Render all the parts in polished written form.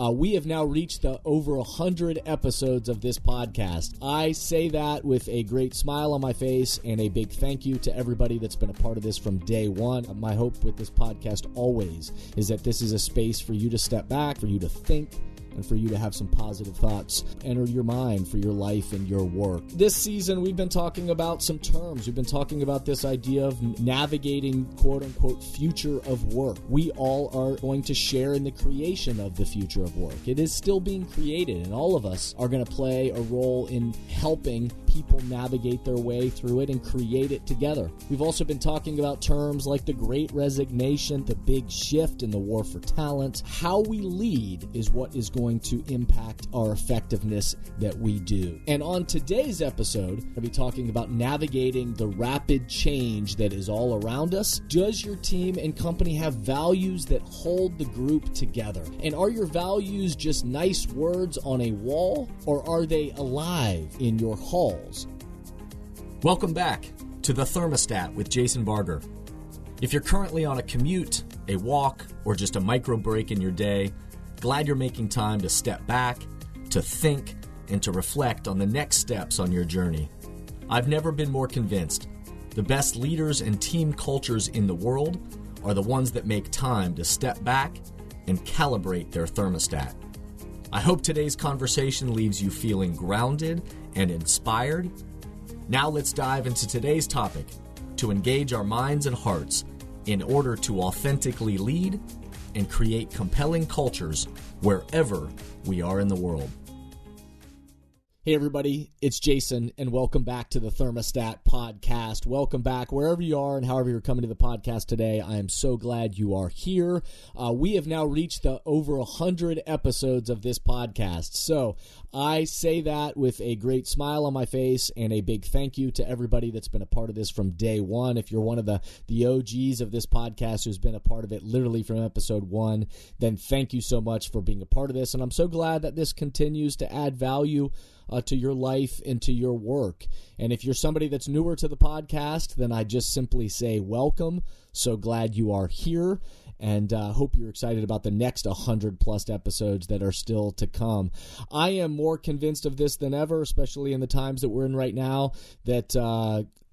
We have now reached the over 100 episodes of this podcast. I say that with a great smile on my face and a big thank you to everybody that's been a part of this from day one. My hope with this podcast always is that this is a space for you to step back, for you to think, and for you to have some positive thoughts enter your mind for your life and your work. This season, we've been talking about some terms. We've been talking about this idea of navigating, quote-unquote, future of work. We all are going to share in the creation of the future of work. It is still being created, and all of us are going to play a role in helping people navigate their way through it and create it together. We've also been talking about terms like the Great Resignation, the big shift in the war for talent. How we lead is what is going to impact our effectiveness that we do. And on today's episode, I'll be talking about navigating the rapid change that is all around us. Does your team and company have values that hold the group together? And are your values just nice words on a wall, or are they alive in your halls? Welcome back to The Thermostat with Jason Barger. If you're currently on a commute, a walk, or just a micro break in your day, glad you're making time to step back, to think, and to reflect on the next steps on your journey. I've never been more convinced. The best leaders and team cultures in the world are the ones that make time to step back and calibrate their thermostat. I hope today's conversation leaves you feeling grounded and inspired. Now let's dive into today's topic to engage our minds and hearts in order to authentically lead and create compelling cultures wherever we are in the world. Hey everybody, it's Jason, and welcome back to the Thermostat Podcast. Welcome back wherever you are and however you're coming to the podcast today. I am so glad you are here. We have now reached the over 100 episodes of this podcast. So I say that with a great smile on my face and a big thank you to everybody that's been a part of this from day one. If you're one of the OGs of this podcast who's been a part of it literally from episode one, then thank you so much for being a part of this. And I'm so glad that this continues to add value to your life and to your work. And if you're somebody that's newer to the podcast, then I just simply say welcome. So glad you are here, and hope you're excited about the next 100 plus episodes that are still to come. I am more convinced of this than ever, especially in the times that we're in right now, that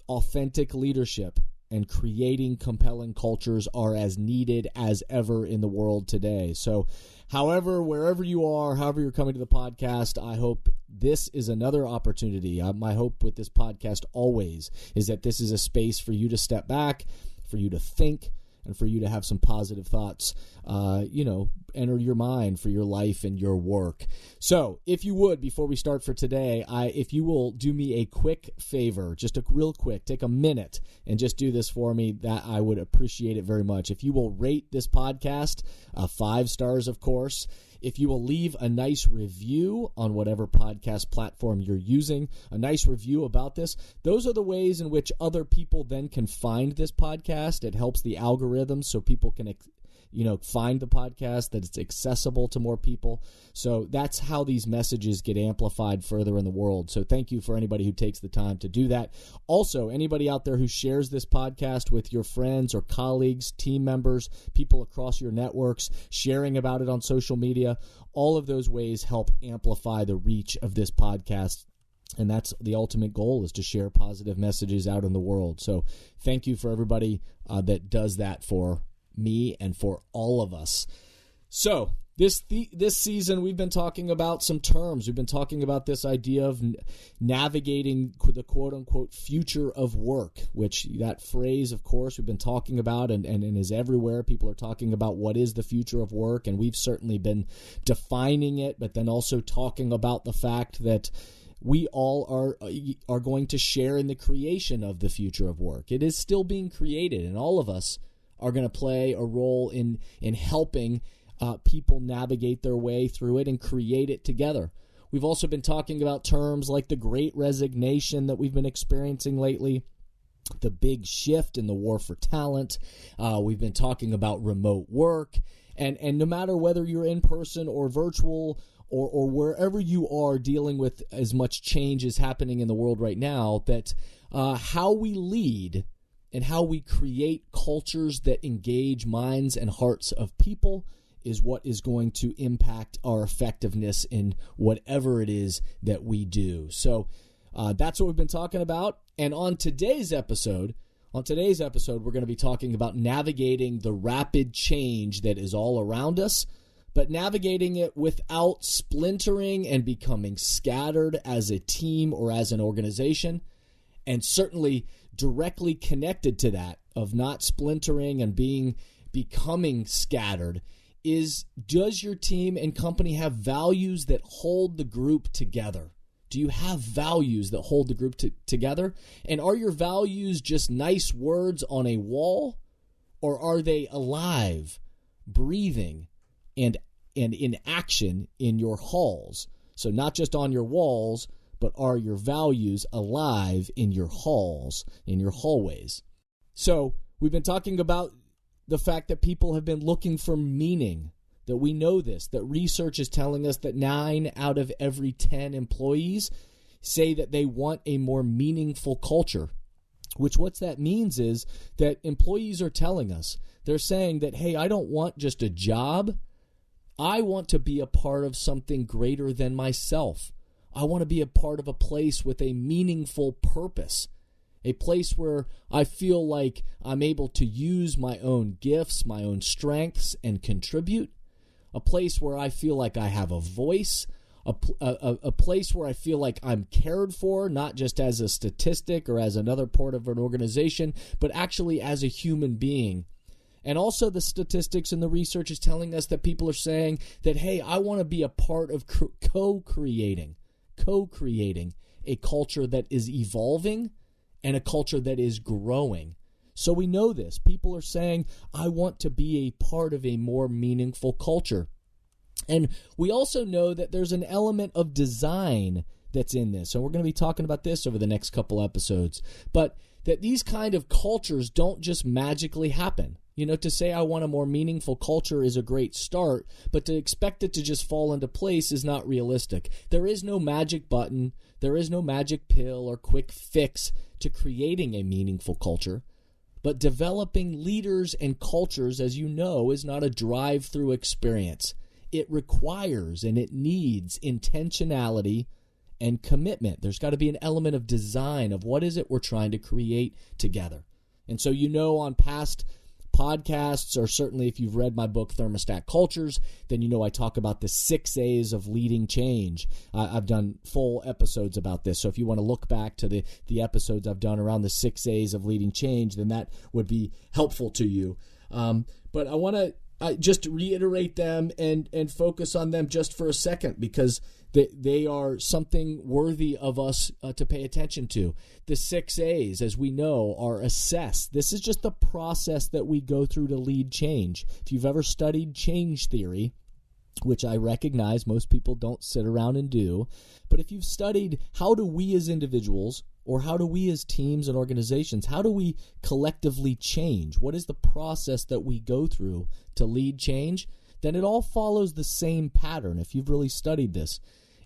authentic leadership and creating compelling cultures are as needed as ever in the world today. So however, wherever you are, however you're coming to the podcast, I hope this is another opportunity. My hope with this podcast always is that this is a space for you to step back, for you to think, and for you to have some positive thoughts, enter your mind for your life and your work. So if you would, before we start for today, if you will do me a quick favor, just a real quick, take a minute and just do this for me, that I would appreciate it very much. If you will rate this podcast, 5 stars, of course. If you will leave a nice review on whatever podcast platform you're using, a nice review about this, those are the ways in which other people then can find this podcast. It helps the algorithm so people can find the podcast, that it's accessible to more people. So that's how these messages get amplified further in the world. So thank you for anybody who takes the time to do that. Also, anybody out there who shares this podcast with your friends or colleagues, team members, people across your networks, sharing about it on social media, all of those ways help amplify the reach of this podcast. And that's the ultimate goal, is to share positive messages out in the world. So thank you for everybody that does that for me and for all of us. So this season, we've been talking about some terms. We've been talking about this idea of navigating the quote-unquote future of work, which that phrase, of course, we've been talking about and is everywhere. People are talking about what is the future of work, and we've certainly been defining it, but then also talking about the fact that we all are going to share in the creation of the future of work. It is still being created, and all of us are going to play a role in helping people navigate their way through it and create it together. We've also been talking about terms like the Great Resignation that we've been experiencing lately, the big shift in the war for talent. We've been talking about remote work, and no matter whether you're in person or virtual or wherever you are dealing with as much change as happening in the world right now, that how we lead and how we create cultures that engage minds and hearts of people is what is going to impact our effectiveness in whatever it is that we do. So that's what we've been talking about. And on today's episode, we're going to be talking about navigating the rapid change that is all around us, but navigating it without splintering and becoming scattered as a team or as an organization. And certainly directly connected to that of not splintering and becoming scattered is, does your team and company have values that hold the group together? Do you have values that hold the group together? And are your values just nice words on a wall, or are they alive, breathing, and in action in your halls? So not just on your walls, but are your values alive in your halls, in your hallways? So we've been talking about the fact that people have been looking for meaning, that we know this, that research is telling us that 9 out of every 10 employees say that they want a more meaningful culture, which what that means is that employees are telling us, they're saying that, hey, I don't want just a job. I want to be a part of something greater than myself. I want to be a part of a place with a meaningful purpose, a place where I feel like I'm able to use my own gifts, my own strengths, and contribute. A place where I feel like I have a voice, a place where I feel like I'm cared for, not just as a statistic or as another part of an organization, but actually as a human being. And also the statistics and the research is telling us that people are saying that, hey, I want to be a part of co-creating a culture that is evolving and a culture that is growing. So we know this. People are saying, I want to be a part of a more meaningful culture. And we also know that there's an element of design that's in this. So we're going to be talking about this over the next couple episodes. But that these kind of cultures don't just magically happen. You know, to say I want a more meaningful culture is a great start, but to expect it to just fall into place is not realistic. There is no magic button. There is no magic pill or quick fix to creating a meaningful culture. But developing leaders and cultures, as you know, is not a drive-through experience. It requires and it needs intentionality and commitment. There's got to be an element of design of what is it we're trying to create together. And so, you know, on past podcasts, or certainly if you've read my book, Thermostat Cultures, then you know I talk about the 6 A's of leading change. I've done full episodes about this. So if you want to look back to the episodes I've done around the 6 A's of leading change, then that would be helpful to you. But I want to just reiterate them and focus on them just for a second, because they are something worthy of us to pay attention to. The 6 A's, as we know, are assess. This is just the process that we go through to lead change. If you've ever studied change theory, which I recognize most people don't sit around and do, but if you've studied how do we as individuals, or how do we as teams and organizations, how do we collectively change? What is the process that we go through to lead change? Then it all follows the same pattern if you've really studied this.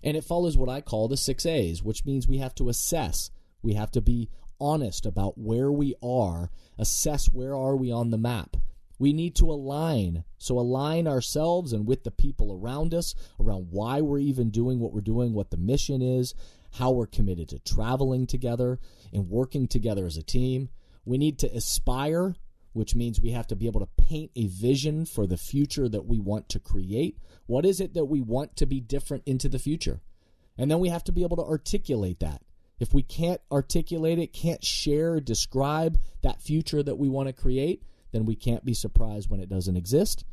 And it follows what I call the 6 A's, which means we have to assess. We have to be honest about where we are, assess where are we on the map. We need to align. So align ourselves and with the people around us, around why we're even doing what we're doing, what the mission is, how we're committed to traveling together and working together as a team. We need to aspire, which means we have to be able to paint a vision for the future that we want to create. What is it that we want to be different into the future? And then we have to be able to articulate that. If we can't articulate it, can't share, describe that future that we want to create, then we can't be surprised when it doesn't exist.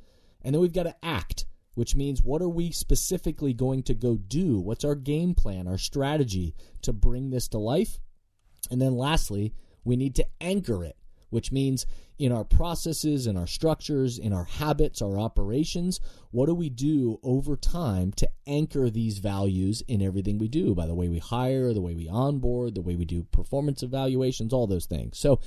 And then we've got to act, which means what are we specifically going to go do? What's our game plan, our strategy to bring this to life? And then lastly, we need to anchor it, which means in our processes, in our structures, in our habits, our operations, what do we do over time to anchor these values in everything we do, by the way we hire, the way we onboard, the way we do performance evaluations, all those things. So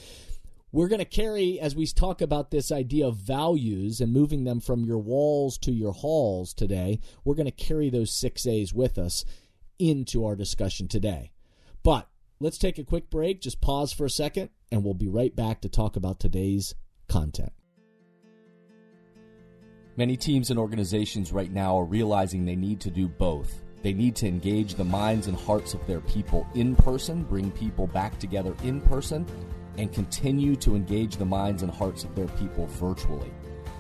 we're going to carry, as we talk about this idea of values and moving them from your walls to your halls today, we're going to carry those 6 A's with us into our discussion today. But let's take a quick break, just pause for a second, and we'll be right back to talk about today's content. Many teams and organizations right now are realizing they need to do both. They need to engage the minds and hearts of their people in person, bring people back together in person, and continue to engage the minds and hearts of their people virtually.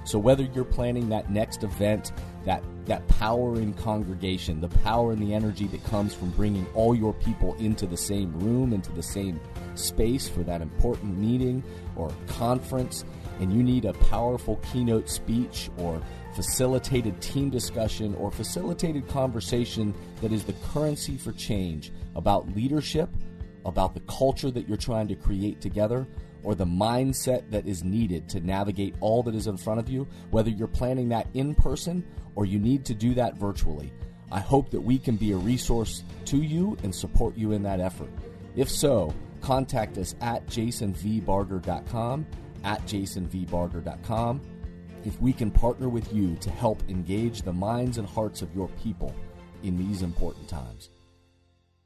So whether you're planning that next event, that power in congregation, the power and the energy that comes from bringing all your people into the same room, into the same space for that important meeting or conference, and you need a powerful keynote speech or facilitated team discussion or facilitated conversation that is the currency for change about leadership, about the culture that you're trying to create together, or the mindset that is needed to navigate all that is in front of you, whether you're planning that in person or you need to do that virtually. I hope that we can be a resource to you and support you in that effort. If so, contact us at jasonvbarger.com, at jasonvbarger.com, if we can partner with you to help engage the minds and hearts of your people in these important times.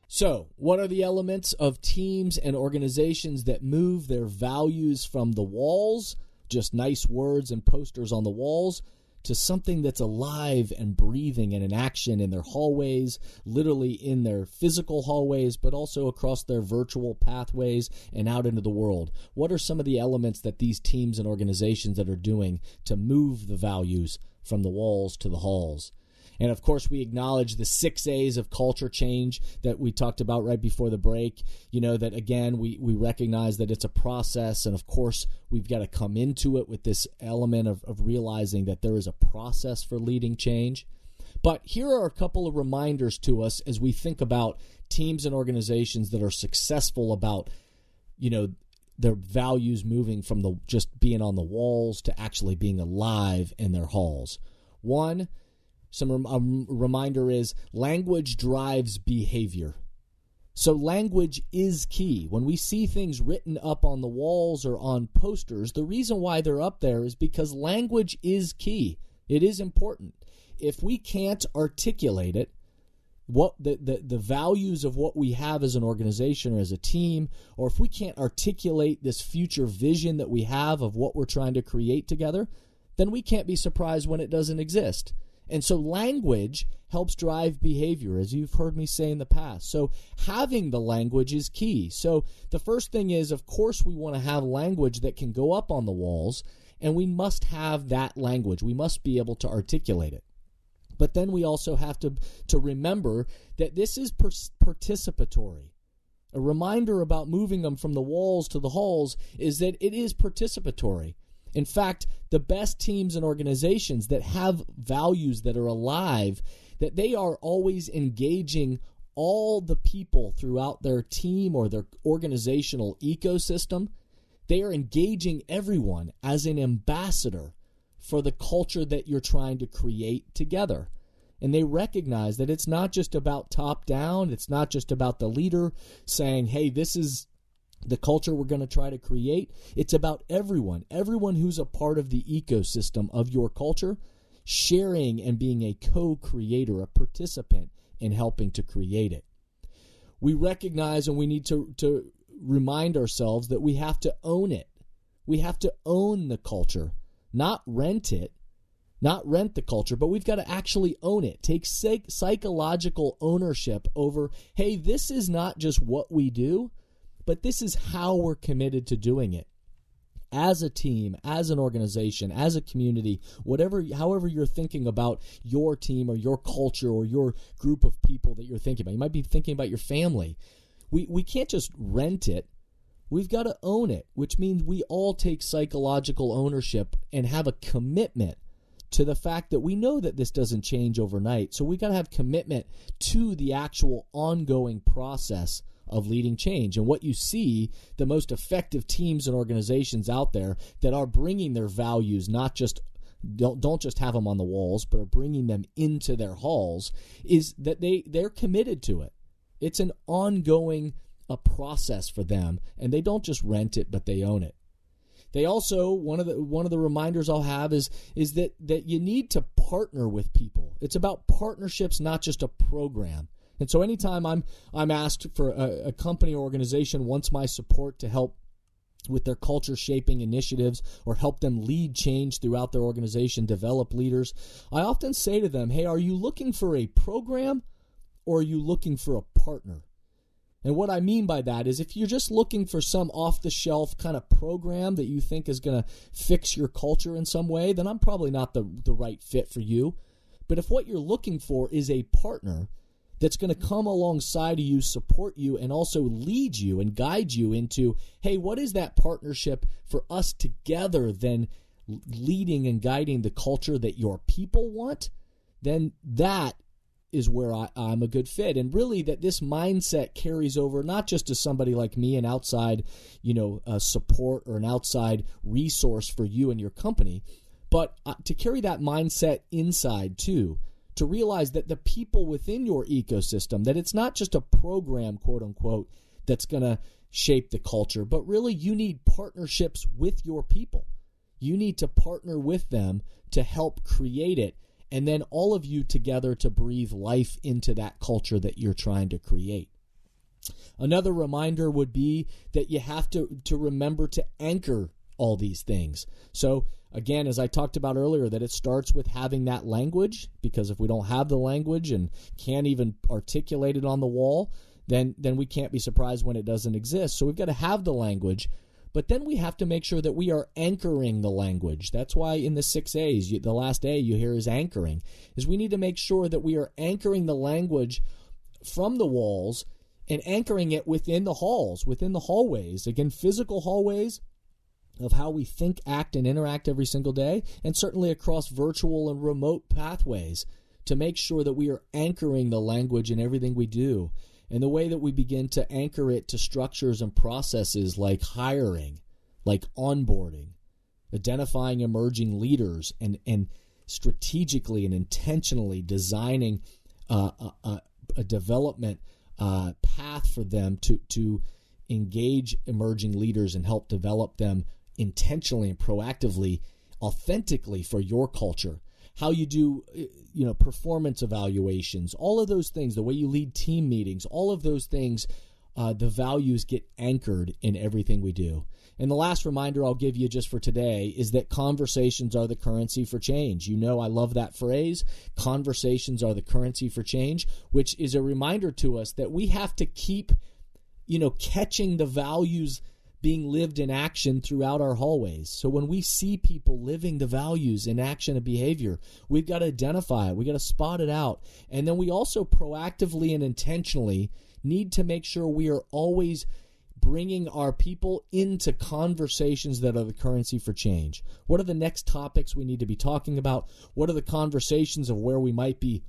So, what are the elements of teams and organizations that move their values from the walls, just nice words and posters on the walls, to something that's alive and breathing and in action in their hallways, literally in their physical hallways, but also across their virtual pathways and out into the world? What are some of the elements that these teams and organizations that are doing to move the values from the walls to the halls? And of course, we acknowledge the 6 A's of culture change that we talked about right before the break. You know, that again, we recognize that it's a process. And of course, we've got to come into it with this element of realizing that there is a process for leading change. But here are a couple of reminders to us as we think about teams and organizations that are successful about, you know, their values moving from the just being on the walls to actually being alive in their halls. One, a reminder is language drives behavior. So language is key. When we see things written up on the walls or on posters, the reason why they're up there is because language is key. It is important. If we can't articulate it, what the values of what we have as an organization or as a team, or if we can't articulate this future vision that we have of what we're trying to create together, then we can't be surprised when it doesn't exist. And so language helps drive behavior, as you've heard me say in the past. So having the language is key. So the first thing is, of course, we want to have language that can go up on the walls, and we must have that language. We must be able to articulate it. But then we also have to remember that this is participatory. A reminder about moving them from the walls to the halls is that it is participatory. In fact, the best teams and organizations that have values that are alive, that they are always engaging all the people throughout their team or their organizational ecosystem. They are engaging everyone as an ambassador for the culture that you're trying to create together. And they recognize that it's not just about top down. It's not just about the leader saying, hey, this is the culture we're going to try to create. It's about everyone who's a part of the ecosystem of your culture, sharing and being a co-creator, a participant in helping to create it. We recognize and we need to remind ourselves that we have to own it. We have to own the culture, not rent it, not rent the culture, but we've got to actually own it. Take psychological ownership over, hey, this is not just what we do, but this is how we're committed to doing it. As a team, as an organization, as a community, however you're thinking about your team or your culture or your group of people that you're thinking about. You might be thinking about your family. We can't just rent it. We've got to own it, which means we all take psychological ownership and have a commitment to the fact that we know that this doesn't change overnight. So we've got to have commitment to the actual ongoing process of leading change. And what you see, the most effective teams and organizations out there that are bringing their values, not just don't just have them on the walls, but are bringing them into their halls, is that they're committed to it. It's an ongoing process for them, and they don't just rent it, but they own it. They also, one of the reminders I'll have is that you need to partner with people. It's about partnerships, not just a program. And so anytime I'm asked for a company or organization wants my support to help with their culture shaping initiatives or help them lead change throughout their organization, develop leaders, I often say to them, hey, are you looking for a program or are you looking for a partner? And what I mean by that is if you're just looking for some off-the-shelf kind of program that you think is going to fix your culture in some way, then I'm probably not the right fit for you. But if what you're looking for is a partner that's going to come alongside of you, support you, and also lead you and guide you into, hey, what is that partnership for us together then leading and guiding the culture that your people want, then that is where I'm a good fit. And really that this mindset carries over not just to somebody like me, an outside, support or an outside resource for you and your company, but to carry that mindset inside too, to realize that the people within your ecosystem, that it's not just a program, quote unquote, that's going to shape the culture, but really you need partnerships with your people. You need to partner with them to help create it, and then all of you together to breathe life into that culture that you're trying to create. Another reminder would be that you have to remember to anchor all these things. So again, as I talked about earlier, that it starts with having that language, because if we don't have the language and can't even articulate it on the wall, then we can't be surprised when it doesn't exist. So we've got to have the language, but then we have to make sure that we are anchoring the language. That's why in the 6 A's, the last A you hear is anchoring, is we need to make sure that we are anchoring the language from the walls and anchoring it within the halls, within the hallways. Again, physical hallways of how we think, act, and interact every single day, and certainly across virtual and remote pathways to make sure that we are anchoring the language in everything we do. And the way that we begin to anchor it to structures and processes like hiring, like onboarding, identifying emerging leaders, and strategically and intentionally designing a development path for them to engage emerging leaders and help develop them intentionally and proactively, authentically for your culture. How you do, performance evaluations, all of those things, the way you lead team meetings, all of those things, the values get anchored in everything we do. And the last reminder I'll give you just for today is that conversations are the currency for change. You know, I love that phrase. Conversations are the currency for change, which is a reminder to us that we have to keep catching the values being lived in action throughout our hallways. So when we see people living the values in action and behavior, we've got to identify it. We've got to spot it out. And then we also proactively and intentionally need to make sure we are always bringing our people into conversations that are the currency for change. What are the next topics we need to be talking about? What are the conversations of where we might be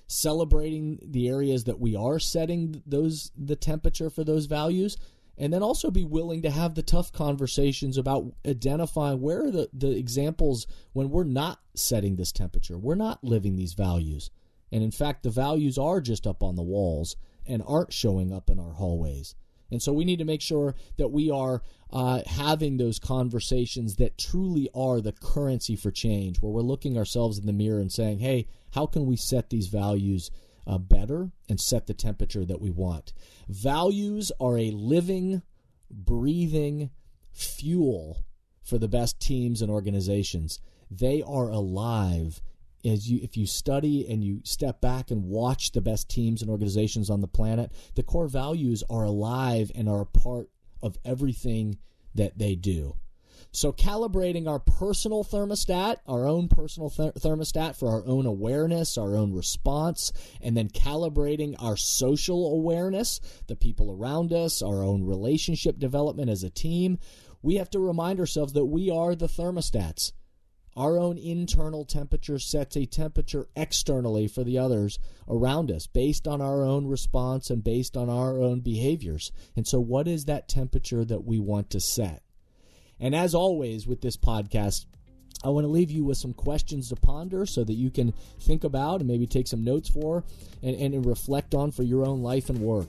celebrating the areas that we are setting the temperature for those values, and then also be willing to have the tough conversations about identifying where are the examples when we're not setting this temperature, we're not living these values. And in fact, the values are just up on the walls and aren't showing up in our hallways. And so we need to make sure that we are having those conversations that truly are the currency for change, where we're looking ourselves in the mirror and saying, hey, how can we set these values better and set the temperature that we want? Values are a living, breathing fuel for the best teams and organizations. They are alive. If you study and you step back and watch the best teams and organizations on the planet, the core values are alive and are a part of everything that they do. So calibrating our personal thermostat, our own personal thermostat for our own awareness, our own response, and then calibrating our social awareness, the people around us, our own relationship development as a team, we have to remind ourselves that we are the thermostats. Our own internal temperature sets a temperature externally for the others around us based on our own response and based on our own behaviors. And so what is that temperature that we want to set? And as always with this podcast, I want to leave you with some questions to ponder so that you can think about and maybe take some notes for and reflect on for your own life and work.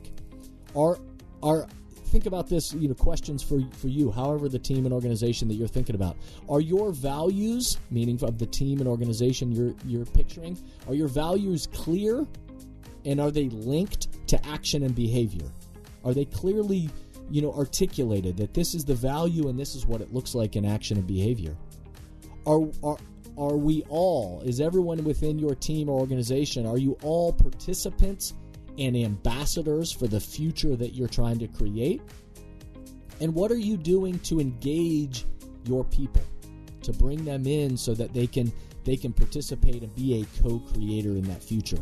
Think about this, questions for you, however the team and organization that you're thinking about. Are your values, meaning of the team and organization you're picturing, are your values clear, and are they linked to action and behavior? Are they clearly articulated that this is the value and this is what it looks like in action and behavior? Are we all, is everyone within your team or organization, are you all participants and ambassadors for the future that you're trying to create? And what are you doing to engage your people, to bring them in so that they can participate and be a co-creator in that future?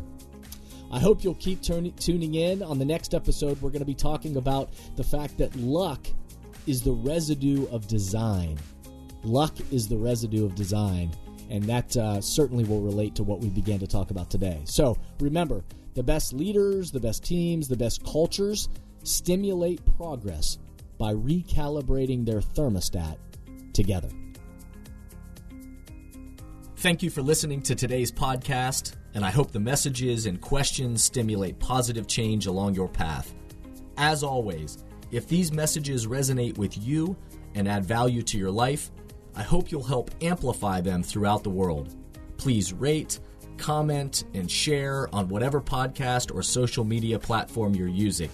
I hope you'll keep tuning in. On the next episode, we're going to be talking about the fact that luck is the residue of design. Luck is the residue of design, and that certainly will relate to what we began to talk about today. So remember, the best leaders, the best teams, the best cultures stimulate progress by recalibrating their thermostat together. Thank you for listening to today's podcast, and I hope the messages and questions stimulate positive change along your path. As always, if these messages resonate with you and add value to your life, I hope you'll help amplify them throughout the world. Please rate, comment, and share on whatever podcast or social media platform you're using.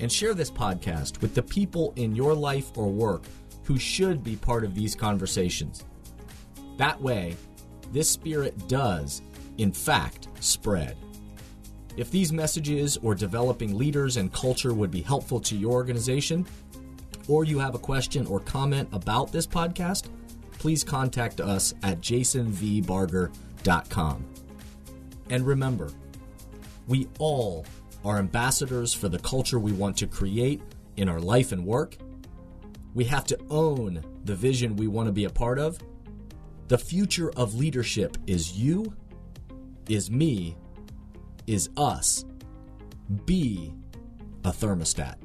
And share this podcast with the people in your life or work who should be part of these conversations. That way, this spirit does, in fact, spread. If these messages or developing leaders and culture would be helpful to your organization, or you have a question or comment about this podcast, please contact us at jasonvbarger.com. And remember, we all are ambassadors for the culture we want to create in our life and work. We have to own the vision we want to be a part of. The future of leadership is you, is me, is us. Be a thermostat.